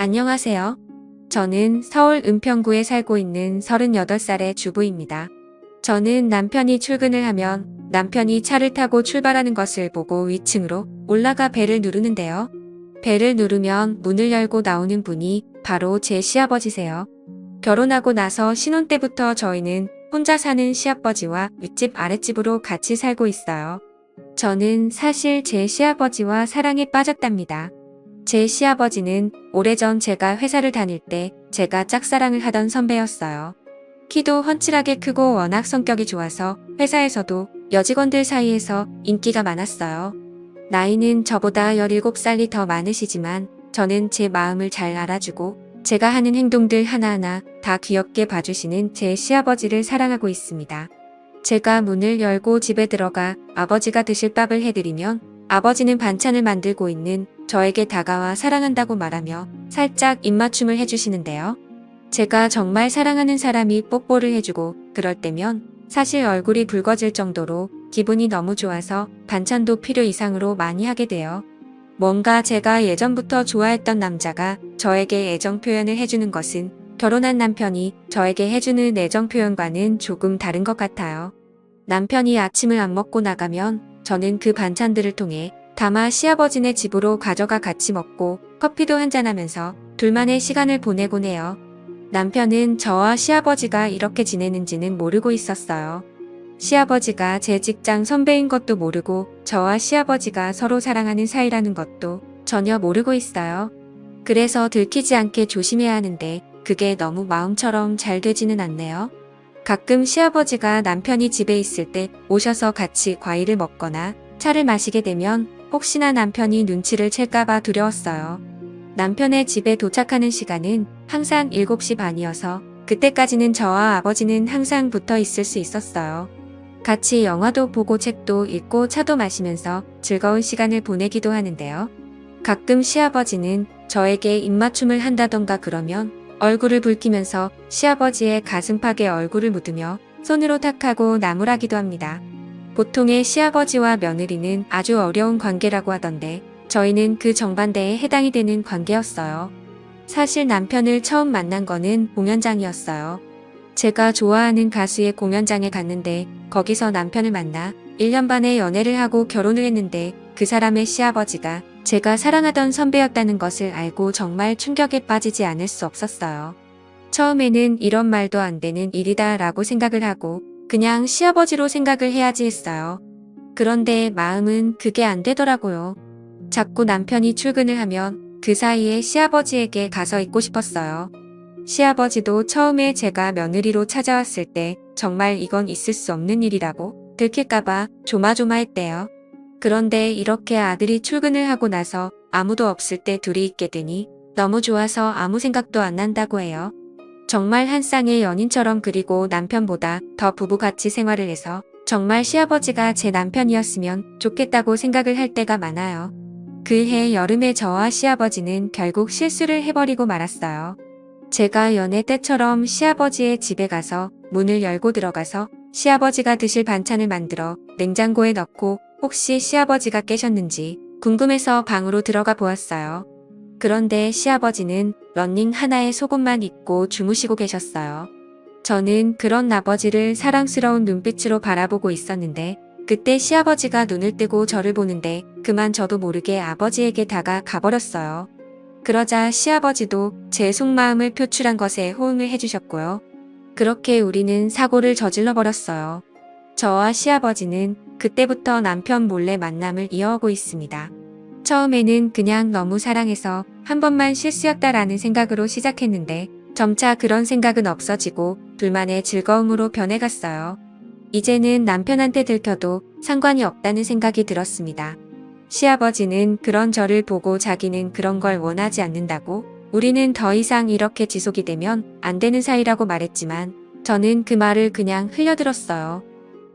안녕하세요. 저는 서울 은평구에 살고 있는 38살의 주부입니다. 저는 남편이 출근을 하면 남편이 차를 타고 출발하는 것을 보고 위층으로 올라가 벨을 누르는데요. 벨을 누르면 문을 열고 나오는 분이 바로 제 시아버지세요. 결혼하고 나서 신혼 때부터 저희는 혼자 사는 시아버지와 윗집 아랫집으로 같이 살고 있어요. 저는 사실 제 시아버지와 사랑에 빠졌답니다. 제 시아버지는 오래전 제가 회사를 다닐 때 제가 짝사랑을 하던 선배였어요. 키도 훤칠하게 크고 워낙 성격이 좋아서 회사에서도 여직원들 사이에서 인기가 많았어요. 나이는 저보다 17살이 더 많으시지만 저는 제 마음을 잘 알아주고 제가 하는 행동들 하나하나 다 귀엽게 봐주시는 제 시아버지를 사랑하고 있습니다. 제가 문을 열고 집에 들어가 아버지가 드실 밥을 해드리면 아버지는 반찬을 만들고 있는 저에게 다가와 사랑한다고 말하며 살짝 입맞춤을 해주시는데요. 제가 정말 사랑하는 사람이 뽀뽀를 해주고 그럴 때면 사실 얼굴이 붉어질 정도로 기분이 너무 좋아서 반찬도 필요 이상으로 많이 하게 돼요. 뭔가 제가 예전부터 좋아했던 남자가 저에게 애정 표현을 해주는 것은 결혼한 남편이 저에게 해주는 애정 표현과는 조금 다른 것 같아요. 남편이 아침을 안 먹고 나가면 저는 그 반찬들을 통해 담아 시아버지네 집으로 가져가 같이 먹고 커피도 한잔하면서 둘만의 시간을 보내곤 해요. 남편은 저와 시아버지가 이렇게 지내는지는 모르고 있었어요. 시아버지가 제 직장 선배인 것도 모르고 저와 시아버지가 서로 사랑하는 사이라는 것도 전혀 모르고 있어요. 그래서 들키지 않게 조심해야 하는데 그게 너무 마음처럼 잘 되지는 않네요. 가끔 시아버지가 남편이 집에 있을 때 오셔서 같이 과일을 먹거나 차를 마시게 되면 혹시나 남편이 눈치를 챌까봐 두려웠어요. 남편의 집에 도착하는 시간은 항상 7시 반이어서 그때까지는 저와 아버지는 항상 붙어 있을 수 있었어요. 같이 영화도 보고 책도 읽고 차도 마시면서 즐거운 시간을 보내기도 하는데요. 가끔 시아버지는 저에게 입맞춤을 한다던가 그러면 얼굴을 붉히면서 시아버지의 가슴팍에 얼굴을 묻으며 손으로 탁하고 나무라기도 합니다. 보통의 시아버지와 며느리는 아주 어려운 관계라고 하던데 저희는 그 정반대에 해당이 되는 관계였어요. 사실 남편을 처음 만난 거는 공연장이었어요. 제가 좋아하는 가수의 공연장에 갔는데 거기서 남편을 만나 1년 반의 연애를 하고 결혼을 했는데 그 사람의 시아버지가 제가 사랑하던 선배였다는 것을 알고 정말 충격에 빠지지 않을 수 없었어요. 처음에는 이런 말도 안 되는 일이다 라고 생각을 하고 그냥 시아버지로 생각을 해야지 했어요. 그런데 마음은 그게 안 되더라고요. 자꾸 남편이 출근을 하면 그 사이에 시아버지에게 가서 있고 싶었어요. 시아버지도 처음에 제가 며느리로 찾아왔을 때 정말 이건 있을 수 없는 일이라고 들킬까봐 조마조마했대요. 그런데 이렇게 아들이 출근을 하고 나서 아무도 없을 때 둘이 있게 되니 너무 좋아서 아무 생각도 안 난다고 해요. 정말 한 쌍의 연인처럼 그리고 남편보다 더 부부같이 생활을 해서 정말 시아버지가 제 남편이었으면 좋겠다고 생각을 할 때가 많아요. 그해 여름에 저와 시아버지는 결국 실수를 해버리고 말았어요. 제가 연애 때처럼 시아버지의 집에 가서 문을 열고 들어가서 시아버지가 드실 반찬을 만들어 냉장고에 넣고 혹시 시아버지가 깨셨는지 궁금해서 방으로 들어가 보았어요. 그런데 시아버지는 러닝 하나에 속옷만 입고 주무시고 계셨어요. 저는 그런 아버지를 사랑스러운 눈빛으로 바라보고 있었는데 그때 시아버지가 눈을 뜨고 저를 보는데 그만 저도 모르게 아버지에게 다가가 버렸어요. 그러자 시아버지도 제 속마음을 표출한 것에 호응을 해주셨고요. 그렇게 우리는 사고를 저질러 버렸어요. 저와 시아버지는 그때부터 남편 몰래 만남을 이어오고 있습니다. 처음에는 그냥 너무 사랑해서 한 번만 실수였다라는 생각으로 시작했는데 점차 그런 생각은 없어지고 둘만의 즐거움으로 변해갔어요. 이제는 남편한테 들켜도 상관이 없다는 생각이 들었습니다. 시아버지는 그런 저를 보고 자기는 그런 걸 원하지 않는다고 우리는 더 이상 이렇게 지속이 되면 안 되는 사이라고 말했지만 저는 그 말을 그냥 흘려들었어요.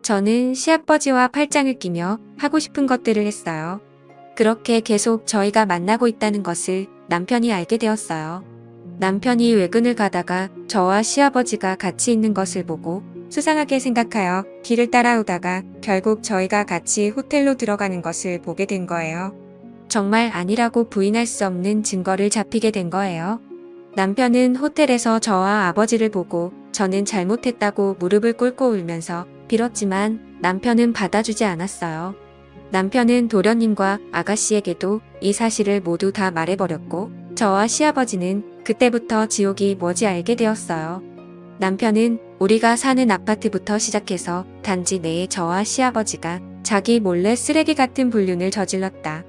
저는 시아버지와 팔짱을 끼며 하고 싶은 것들을 했어요. 그렇게 계속 저희가 만나고 있다는 것을 남편이 알게 되었어요. 남편이 외근을 가다가 저와 시아버지가 같이 있는 것을 보고 수상하게 생각하여 길을 따라오다가 결국 저희가 같이 호텔로 들어가는 것을 보게 된 거예요. 정말 아니라고 부인할 수 없는 증거를 잡히게 된 거예요. 남편은 호텔에서 저와 아버지를 보고 저는 잘못했다고 무릎을 꿇고 울면서 빌었지만 남편은 받아주지 않았어요. 남편은 도련님과 아가씨에게도 이 사실을 모두 다 말해버렸고 저와 시아버지는 그때부터 지옥이 뭔지 알게 되었어요. 남편은 우리가 사는 아파트부터 시작해서 단지 내에 저와 시아버지가 자기 몰래 쓰레기 같은 불륜을 저질렀다.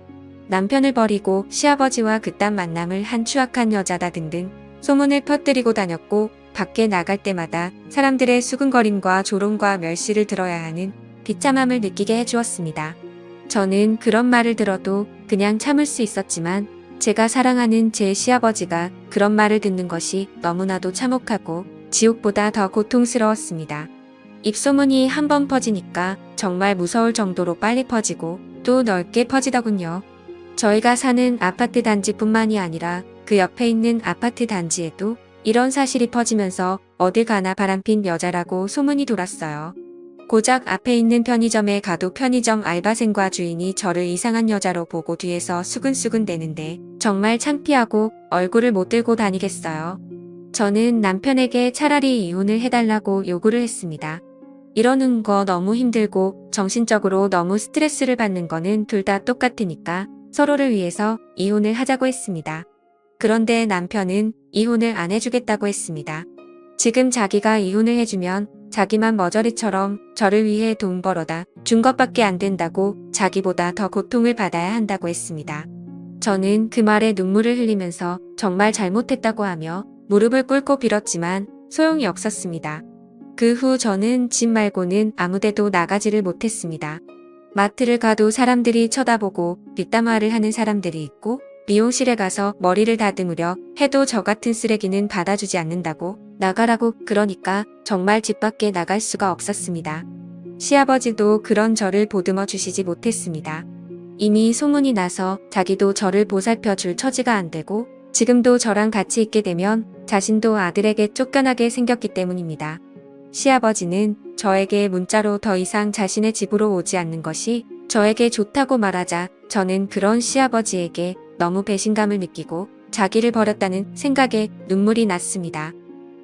남편을 버리고 시아버지와 그딴 만남을 한 추악한 여자다 등등 소문을 퍼뜨리고 다녔고 밖에 나갈 때마다 사람들의 수근거림과 조롱과 멸시를 들어야 하는 비참함을 느끼게 해주었습니다. 저는 그런 말을 들어도 그냥 참을 수 있었지만 제가 사랑하는 제 시아버지가 그런 말을 듣는 것이 너무나도 참혹하고 지옥보다 더 고통스러웠습니다. 입소문이 한번 퍼지니까 정말 무서울 정도로 빨리 퍼지고 또 넓게 퍼지더군요. 저희가 사는 아파트 단지뿐만이 아니라 그 옆에 있는 아파트 단지에도 이런 사실이 퍼지면서 어딜 가나 바람핀 여자라고 소문이 돌았어요. 고작 앞에 있는 편의점에 가도 편의점 알바생과 주인이 저를 이상한 여자로 보고 뒤에서 수근수근 대는데 정말 창피하고 얼굴을 못 들고 다니겠어요. 저는 남편에게 차라리 이혼을 해달라고 요구를 했습니다. 이러는 거 너무 힘들고 정신적으로 너무 스트레스를 받는 거는 둘 다 똑같으니까 서로를 위해서 이혼을 하자고 했습니다. 그런데 남편은 이혼을 안 해주겠다고 했습니다. 지금 자기가 이혼을 해주면 자기만 머저리처럼 저를 위해 돈 벌어다 준 것밖에 안 된다고 자기보다 더 고통을 받아야 한다고 했습니다. 저는 그 말에 눈물을 흘리면서 정말 잘못했다고 하며 무릎을 꿇고 빌었지만 소용이 없었습니다. 그 후 저는 집 말고는 아무데도 나가지를 못했습니다. 마트를 가도 사람들이 쳐다보고 뒷담화를 하는 사람들이 있고 미용실에 가서 머리를 다듬으려 해도 저 같은 쓰레기는 받아주지 않는다고 나가라고 그러니까 정말 집 밖에 나갈 수가 없었습니다. 시아버지도 그런 저를 보듬어 주시지 못했습니다. 이미 소문이 나서 자기도 저를 보살펴 줄 처지가 안 되고 지금도 저랑 같이 있게 되면 자신도 아들에게 쫓겨나게 생겼기 때문입니다. 시아버지는 저에게 문자로 더 이상 자신의 집으로 오지 않는 것이 저에게 좋다고 말하자 저는 그런 시아버지에게 너무 배신감을 느끼고 자기를 버렸다는 생각에 눈물이 났습니다.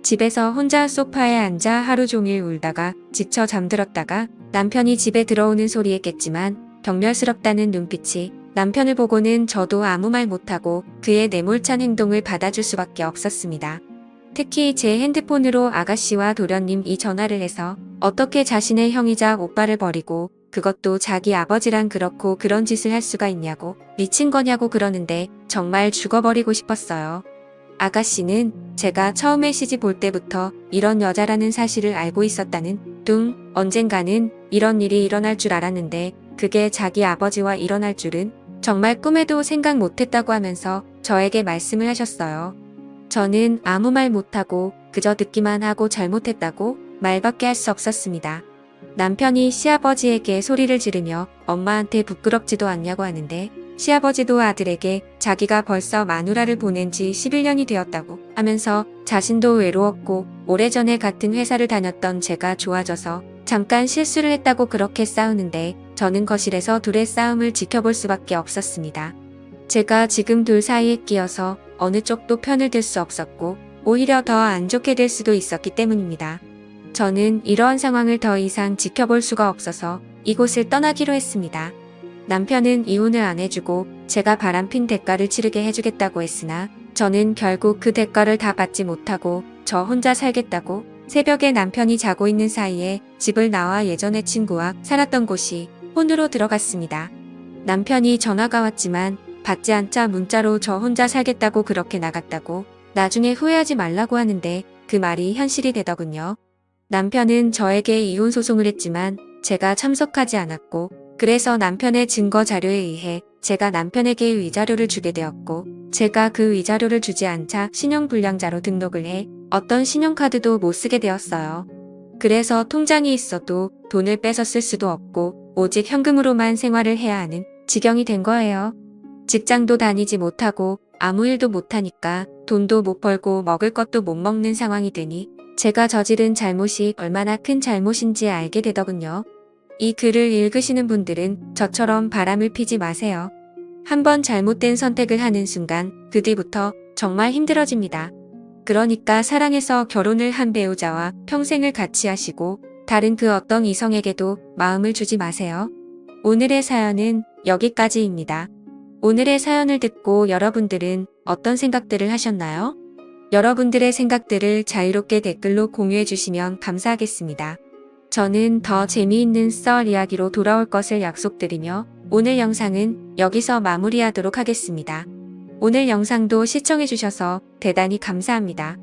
집에서 혼자 소파에 앉아 하루 종일 울다가 지쳐 잠들었다가 남편이 집에 들어오는 소리에 깼지만 경멸스럽다는 눈빛이 남편을 보고는 저도 아무 말 못하고 그의 내몰찬 행동을 받아줄 수밖에 없었습니다. 특히 제 핸드폰으로 아가씨와 도련님이 전화를 해서 어떻게 자신의 형이자 오빠를 버리고 그것도 자기 아버지랑 그렇고 그런 짓을 할 수가 있냐고 미친 거냐고 그러는데 정말 죽어버리고 싶었어요. 아가씨는 제가 처음에 시집 올 때부터 이런 여자라는 사실을 알고 있었다는 둥 언젠가는 이런 일이 일어날 줄 알았는데 그게 자기 아버지와 일어날 줄은 정말 꿈에도 생각 못했다고 하면서 저에게 말씀을 하셨어요. 저는 아무 말 못하고 그저 듣기만 하고 잘못했다고 말밖에 할 수 없었습니다. 남편이 시아버지에게 소리를 지르며 엄마한테 부끄럽지도 않냐고 하는데 시아버지도 아들에게 자기가 벌써 마누라를 보낸 지 11년이 되었다고 하면서 자신도 외로웠고 오래전에 같은 회사를 다녔던 제가 좋아져서 잠깐 실수를 했다고 그렇게 싸우는데 저는 거실에서 둘의 싸움을 지켜볼 수밖에 없었습니다. 제가 지금 둘 사이에 끼어서 어느 쪽도 편을 들 수 없었고 오히려 더 안 좋게 될 수도 있었기 때문입니다. 저는 이러한 상황을 더 이상 지켜볼 수가 없어서 이곳을 떠나기로 했습니다. 남편은 이혼을 안 해주고 제가 바람핀 대가를 치르게 해주겠다고 했으나 저는 결국 그 대가를 다 받지 못하고 저 혼자 살겠다고 새벽에 남편이 자고 있는 사이에 집을 나와 예전의 친구와 살았던 곳이 폰으로 들어갔습니다. 남편이 전화가 왔지만 받지 않자 문자로 저 혼자 살겠다고 그렇게 나갔다고 나중에 후회하지 말라고 하는데 그 말이 현실이 되더군요. 남편은 저에게 이혼 소송을 했지만 제가 참석하지 않았고 그래서 남편의 증거 자료에 의해 제가 남편에게 위자료를 주게 되었고 제가 그 위자료를 주지 않자 신용불량자로 등록을 해 어떤 신용카드도 못 쓰게 되었어요. 그래서 통장이 있어도 돈을 빼서 쓸 수도 없고 오직 현금으로만 생활을 해야 하는 지경이 된 거예요. 직장도 다니지 못하고 아무 일도 못하니까 돈도 못 벌고 먹을 것도 못 먹는 상황이 되니 제가 저지른 잘못이 얼마나 큰 잘못인지 알게 되더군요. 이 글을 읽으시는 분들은 저처럼 바람을 피지 마세요. 한번 잘못된 선택을 하는 순간 그 뒤부터 정말 힘들어집니다. 그러니까 사랑해서 결혼을 한 배우자와 평생을 같이 하시고 다른 그 어떤 이성에게도 마음을 주지 마세요. 오늘의 사연은 여기까지입니다. 오늘의 사연을 듣고 여러분들은 어떤 생각들을 하셨나요? 여러분들의 생각들을 자유롭게 댓글로 공유해 주시면 감사하겠습니다. 저는 더 재미있는 썰 이야기로 돌아올 것을 약속드리며 오늘 영상은 여기서 마무리하도록 하겠습니다. 오늘 영상도 시청해 주셔서 대단히 감사합니다.